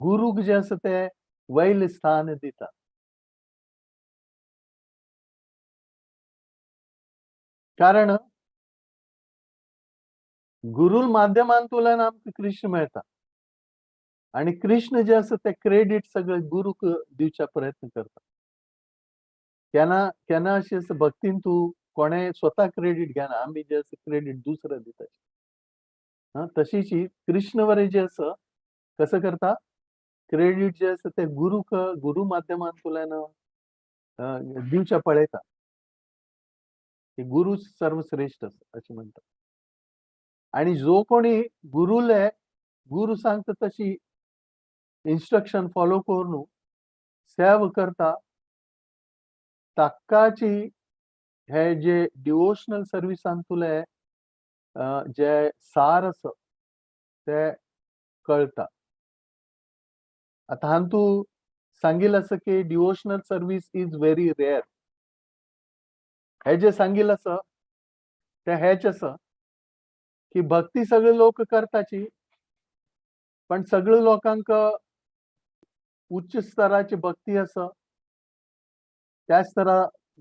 गुरुक जे आसा ते वैल स्थान दिता. कारण गुरुल माध्यमांतल्यान आमकां कृष्ण मेळटा आणि कृष्ण जे आसा ते क्रेडिट सगळे गुरुक दिवच्या प्रयत्न करता. केन्ना अशें आसा भक्तीन तू कोणे स्वता क्रेडिट घेना, आमी जे आसा क्रेडिट दुसरे दिता. तशीच कृष्ण वरे जे आसा कसं करता, क्रेडिट जे आसा ते गुरु माध्यमांतल्यान दिवच्या पळयता. गुरु सर्वश्रेष्ठ आसा अशें म्हणटा. आणि जो कोणी गुरु सांगता तशी इन्स्ट्रक्शन फॉलो करून सेव करता, ताकाची हे जे डिवोशनल सर्विसांतले जे सार आसा ते कळटा. आता हातू सांगिल्लें आसा की devotional service is very rare. हे जे सांगिल्लें आसा ते हेच आसा की भक्ती सगळे लोक करताची, पण सगळे लोकांक उच्च स्तराची भक्ती आसा त्याच तरा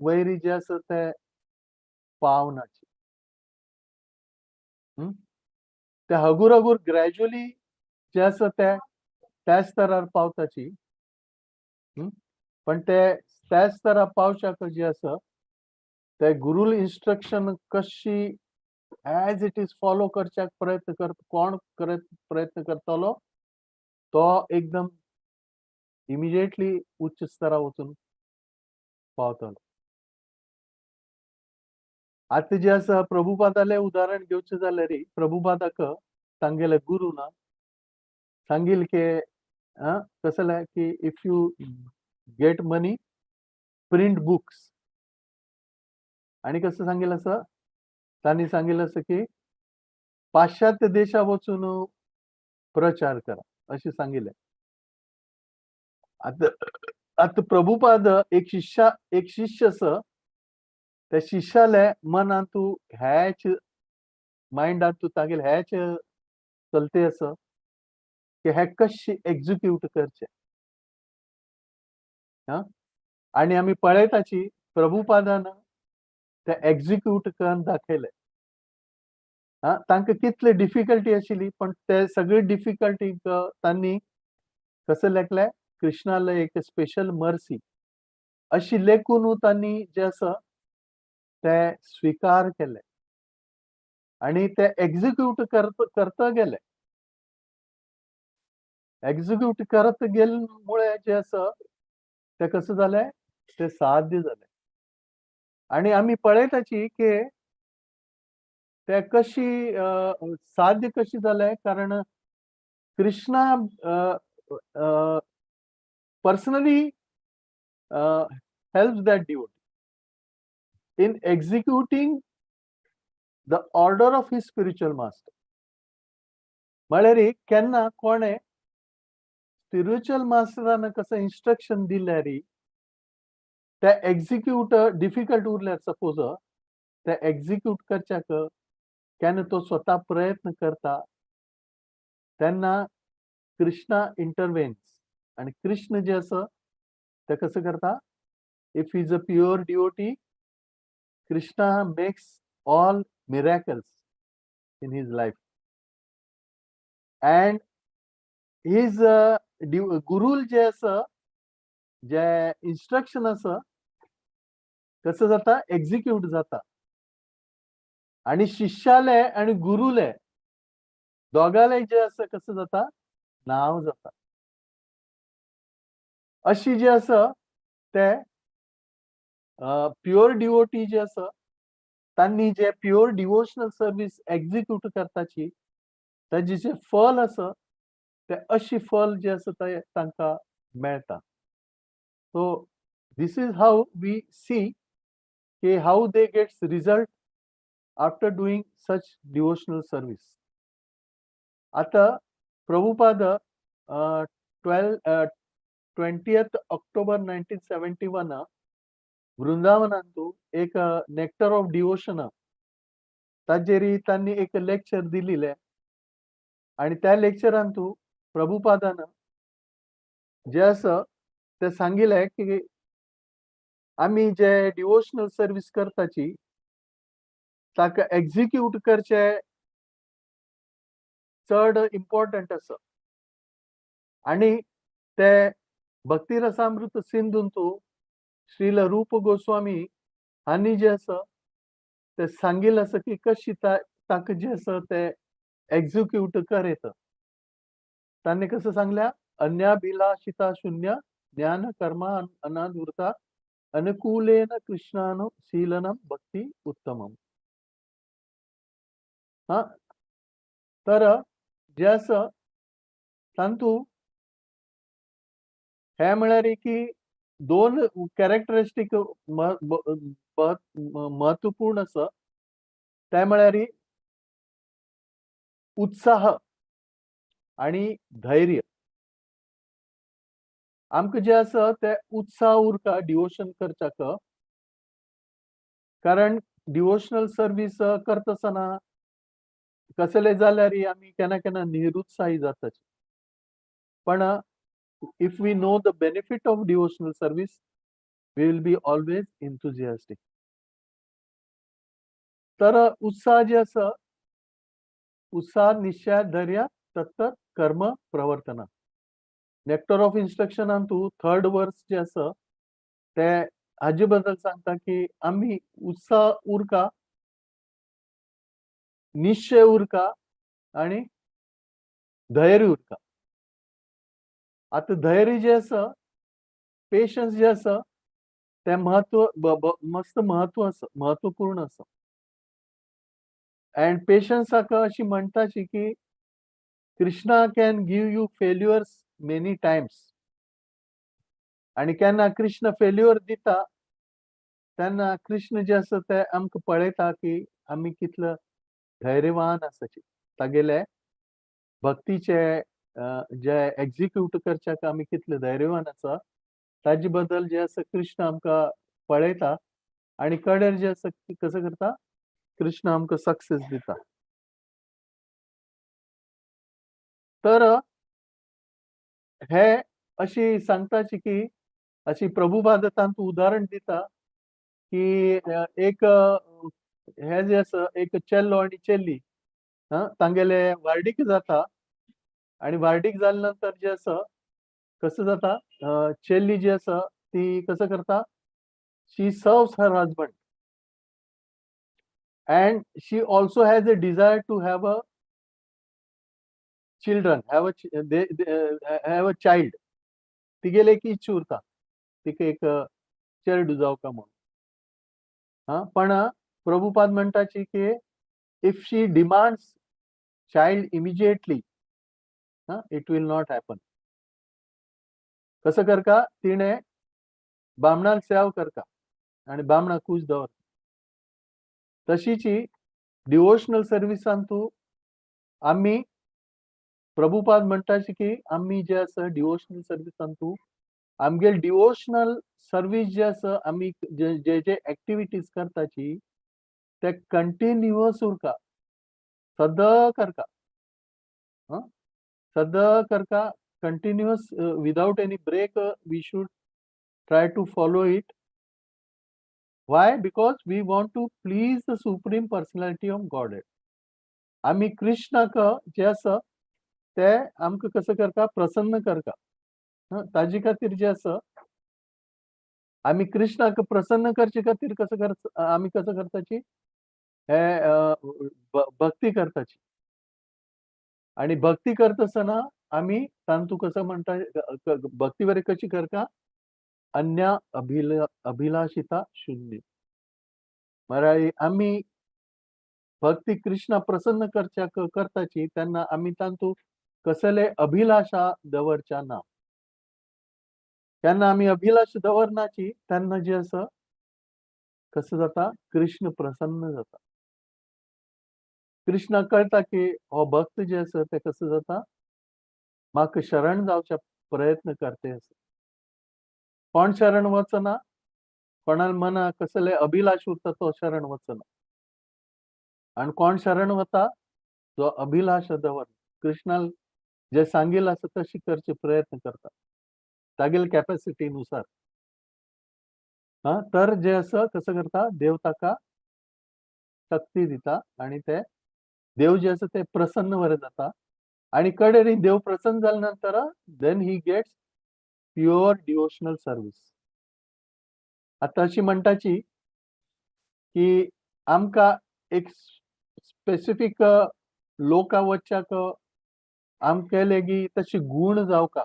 वैरी जे आसा ते पावनाची. ते हगूर हगूर ग्रॅज्युअली जे आसा ते त्याच स्तरार पावताची. पण ते त्याच स्तरार पावशाक जे आसा ते गुरुल इन्स्ट्रक्शन कशी ॲज इट इज फॉलो करच्याक कोण प्रयत्न करतलो तो एकदम इमिजिएटली उच्च स्तरा वचून पावतलो. आता जे आसा प्रभुपादाले उदाहरण घेवचें जाल्यार प्रभुपादाक तांगेले गुरुन सांगिल्लें की कसले की if you get money print books. आणि कसं सांगिल्लें आसा, तांणी सांगिल्लें आसा की पाश्चात्य देशा वचून प्रचार करा अशें सांगिल्लें. आता प्रभुपाद एक शिष्य आसा, त्या शिष्याले मनांत तू हेच मायंडांत तू तागेले हेच चलते आसा की हे कशें एक्झिक्यूट करचे. आणि आमी पळयताची प्रभुपादान ते एक्झिक्यूट करून दाखयले. तांकां कितले डिफिकल्टी आशिल्ली, पण ते सगळे डिफिकल्टीक तांणी कसं लेखलें, कृष्णाले एक स्पेशल मर्सी अशी लेखून तांणी जे आसा ते स्वीकार केले आणि ते एक्झिक्यूट करता गेले. एक्झिक्यूट करत गेल्यामुळे जे आसा ते कसं जालें, ते साध्य जालें. आणि आमी पळयताची की ते कशी साध्य कशी जालें, कारण Krishna personally helps that devotee in executing the order of his spiritual master. म्हळ्यार केन्ना कोणे स्पिरिच्युअल मास्टरान कसं इन्स्ट्रक्शन दिल्यार ते एक्झिक्यूट डिफिकल्ट उरल्यार सपोज ते एक्झिक्यूट करच्याक केन्ना तो स्वता प्रयत्न करता तेन्ना कृष्णा इंटरवेन्स आणि कृष्ण जे आसा ते कसं करता if is a pure devotee Krishna makes all miracles in his life and his गुरुल जे आसा जे इन्स्ट्रक्शन आसा कसं जाता एक्झिक्यूट जाता आणि शिष्याले आणि गुरुले दोगाले जे आसा कसं जाता नाव जाता अशी जे आसा ते प्युअर डिवोटी जे आसा तांणी जे प्युअर डिवोशनल सर्वीस एक्झिक्यूट करताची ताचे जे फल आसा ते अशी फल जे आसा ते तांकां मेळटा so this is how we see की how they gets result after doing such devotional service आता प्रभुपाद 20th ऑक्टोबर 1971 वृंदावनांतू एक नेक्टर ऑफ डिवोशन ताजेरी तांणी एक लेक्चर दिलेले आणि त्या लेक्चरांतू प्रभुपादान जे आसा ते सांगिल्ले की आमी जे डिवोशनल सर्वीस करताची ताका एक्झिक्यूट करचे चड इम्पॉर्टंट आसा आणि ते भक्ती रसामृत सिंधूंतू श्रील रूप गोस्वामी हांणी जे आसा ते सांगिल्लें आसा की कशी ताका जे आसा ते एक्झिक्यूट करेत तांणी कसं सांगल्या अन्याभिलाषिता शून्य ज्ञान कर्म अनादुरता अनुकूलेन कृष्णानु शीलनम भक्ती उत्तमम हा तर जे आसा तांतू हे म्हळ्यार की दोन कॅरेक्टरिस्टीक महत्वपूर्ण आसा ते म्हळ्यार उत्साह आणि धैर्य आमकां जे आसा ते उत्साह उरता डिवोशन करच्याक कारण डिवोशनल सर्वीस करता आसतना कसले जाल्यार आमी केन्ना केन्ना निरुत्साही जातात पण if we know the benefit of devotional service we will be always enthusiastic तर उत्साह जे आसा उत्साह निश्चय धैर्य तत्त कर्म प्रवर्तना नेक्टर ऑफ इन्स्ट्रक्शनांतू थर्ड वर्स जे आसा ते हाजे बद्दल सांगता की आमी उत्साह उरका निश्चय उरका आणि धैर्य उरका आता धैर्य जे आसा पेशन्स जे आसा ते मस्त महत्वपूर्ण आसा अँड पेशन्साक अशी म्हणटाची की Krishna can give you failures many Times आणि केन्ना कृष्ण फेल्युअर दिता तेन्ना कृष्ण जे आसा ते आमकां पळयता की आमी कितलो धैर्यवान आसाची तागेले भक्तीचे जे एक्झिक्यूट करच्याक आमी कितले धैर्यवान आसा ताजे बद्दल जे आसा कृष्ण आमकां पळयता आणि कडेर जे आसा कसं करता कृष्ण आमकां सक्सेस दिता तर हे अशी सांगताची की अशी प्रभुपाद तांतू उदाहरण दिता की एक हे जे आसा एक चेल्लो आणि चेल्ली तांगेले वार्डीक जाता आणि वार्डीक जाले नंतर जे आसा कसं जाता चेल्ली जी आसा ती कसं करता she serves her husband and she also has a desire to have a children they have a child तिगेले एक इच्छा उरता तिका एक चेडू जावका म्हणून पण प्रभुपाद म्हणटाची की if she demands child immediately it will not happen कसं करका तिने बामणाक सेव करता आणि बामणा खुश दवरता तशीची डिवोशनल सर्विसांतू आम्ही प्रभुपाद म्हणटाची की आम्ही जे आसा डिवोशनल सर्विसांतू आमगे डिवोशनल सर्वीस जे आसा आमी जे जे एक्टिविटीज करताची ते कंटिन्युअस उरका, सद करका, सद करका, continuous without any break. We should try to follow it. Why? Because we want to please the supreme personality of Godhead. आम्ही कृष्णाक जे आसा ते आमकां कसं करता, प्रसन्न करता. ताजे खातीर जे आसा आम्ही कृष्णाक प्रसन्न करचे खातीर कसं करता, आम्ही कसं करताची हे भक्ती करताची. आणि भक्ती करत असताना आम्ही तांतू कसं म्हणता, भक्ती वरे कशी करता, अन्य अभिलाषिता शून्य. म्हळ्यार आम्ही भक्ती कृष्णा प्रसन्न करताची तेन्ना आम्ही तांतू कसले अभिलाषा दवरच्या ना. तेन्ना आम्ही अभिलाष दवरनाची तेन्ना जे आसा कसं जाता, कृष्ण प्रसन्न जाता. कृष्णा कळटा की हो भक्त जे आसा ते कसं जाता, म्हाका शरण जावच्या प्रयत्न करते आसा. कोण शरण वचना, कोणाल मना कसले अभिलाष उरता तो शरण वचना. आणि कोण शरण वता, जो अभिलाष दवर कृष्णाल जे सांगेल असं तशी करचे प्रयत्न करता तागेल कॅपॅसिटी नुसार. तर जे असं कसं करता, देव ताका शक्ती दिता आणि ते देव जे असं ते प्रसन्न वरे जाता. आणि कडेरी देव प्रसन्न जाल्या नंतर then he gets pure devotional service. आता अशी म्हणटाची की आमकां एक स्पेसिफिक लोका वच्चाक आमके लेगी तशी गुण जावका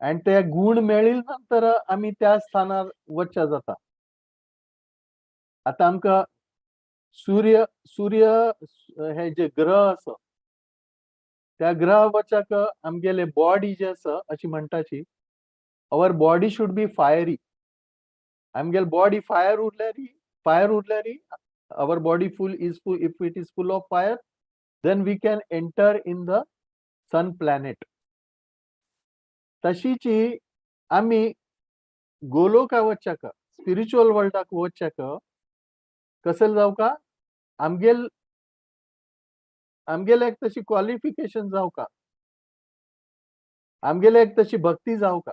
आणि ते गुण मेळिल नंतर आम्ही त्या स्थानार वच्चा जाता. आता आमकां सूर्य सूर्य हे जे ग्रह आसा त्या ग्रह वच्चाक आमगेले बॉडी जे आसा अशी म्हणटाची our body should be fiery. आमगेल बॉडी फायर उरल्यारी our body if it is full of fire, then we can enter in the sun planet. तशीची आम्ही गोलोका वच्चाक स्पिरिच्युअल वर्ल्डाक वच्चाक कसं जावका, आमगेल एक तशी क्वालिफिकेशन जावका, आमगेले एक तशी भक्ती जावका.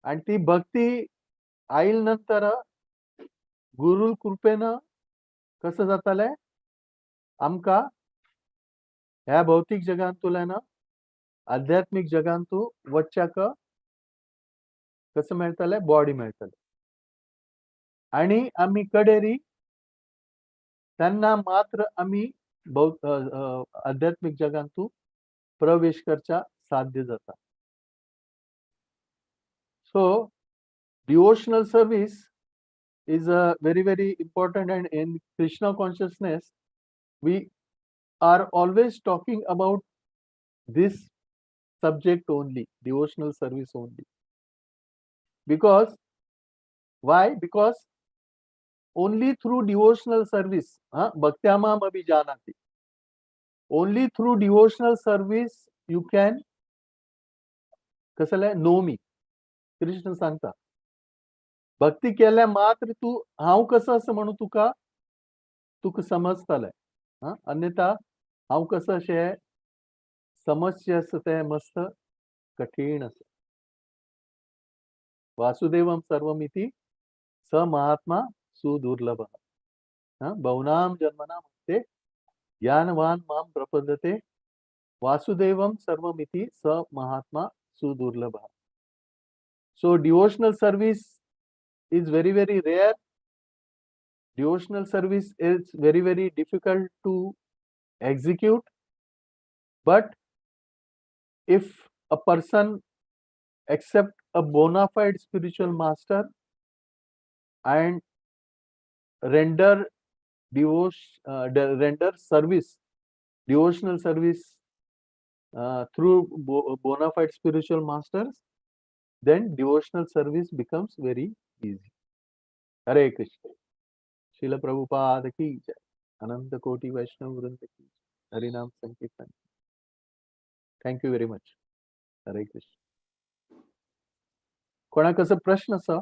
आणि ती भक्ती आईल नंतर गुरु कृपेन कसं जाताले, आमकां ह्या भौतिक जगांतल्यान आध्यात्मिक जगांतू वच्चाक कसं मेळटले, बॉडी मेळटले. आणि आम्ही कडेरी तेन्ना मात्र आम्ही आध्यात्मिक जगांतू प्रवेश करच्या साध्य जाता. So devotional service is a very important, and in Krishna consciousness we are always talking about this subject only, devotional service only. Because why? Because only through devotional service, bhaktyamam abhijanati, only through devotional service you can कसले know me. कृष्ण सांगता भक्ती केल्या मात्र तू हांव कसं असं म्हणून तुका समजतले. अन्यथा हांव कसं अशें समजचें आसा तें मस्त कठीण आसा. वासुदेवम सर्वमिति स महात्मा सुदुर्लभ. बहुनाम जन्मनाम ते ज्ञानवान माम प्रपद्यते वासुदेवम सर्वमिति स Mahatma सुदुर्लभ. So devotional service is very rare. Devotional service is very difficult to execute. But if a person accept a bona fide spiritual master and render service, devotional service through bona fide spiritual masters, then devotional service becomes very easy. Hare Krishna. Srila Prabhupada ki jai. Ananta Koti Vaishnava Vrinda ki jai. Harinam Sankirtan. Thank you very much. Hare Krishna. कोणाक असं प्रश्न आसा?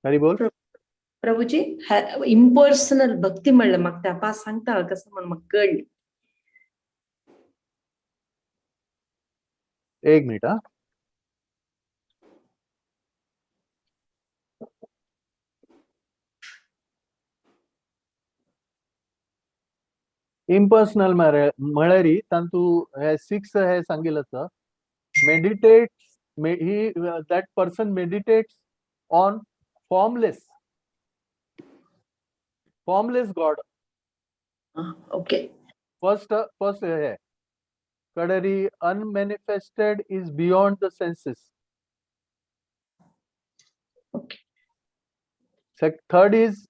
हरी बोल. प्रभूजी इम्पर्सनल भक्ती म्हणलं मग त्या पास सांगता कसं म्हणून मग कळली. एक मिनिट हा. इम्पर्सनल म्हळ्यार तांतू हे 6 हे सांगिल्लो meditates that person meditates on formless God. Okay. First हे kadari unmanifested is beyond the senses. Okay. Third is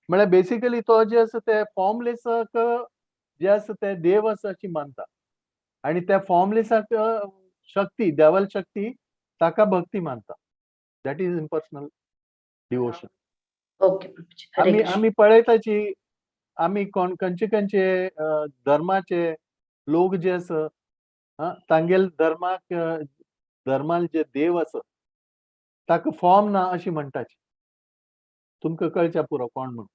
म्हळ्यार बेसिकली तो जे आसा ते फॉर्मलेसाक जे आसा ते देव आसा अशी मानता आणि त्या फॉर्मलेसाक शक्ती देवाल शक्ती ताका भक्ती मानता. That is impersonal devotion. Okay Prabhuji. हरे आम्ही कृष्ण. आम्ही पळयताची आम्ही खंयचे धर्माचे लोक जे आसा तांगेल धर्माल जे देव आसा ताका फॉर्म ना अशी म्हणटाची. तुमकां कळच्या पुरो कोण म्हणून.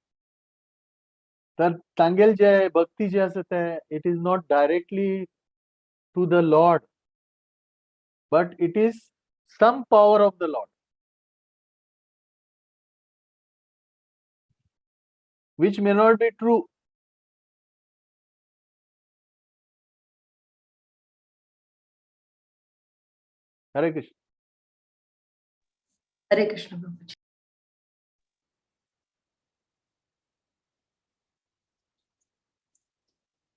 तर तांगेल जे भक्ती जे आसा ते it is not directly to the lord but it is some power of the lord which may not be true. Hare Krishna. हरे कृष्ण प्रभूजी.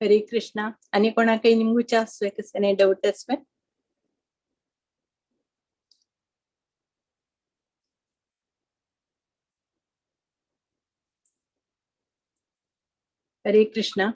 हरे कृष्णा. आणि कोणाकय निमगुचा आसवे कसने डाउट आसवे? हरे कृष्णा.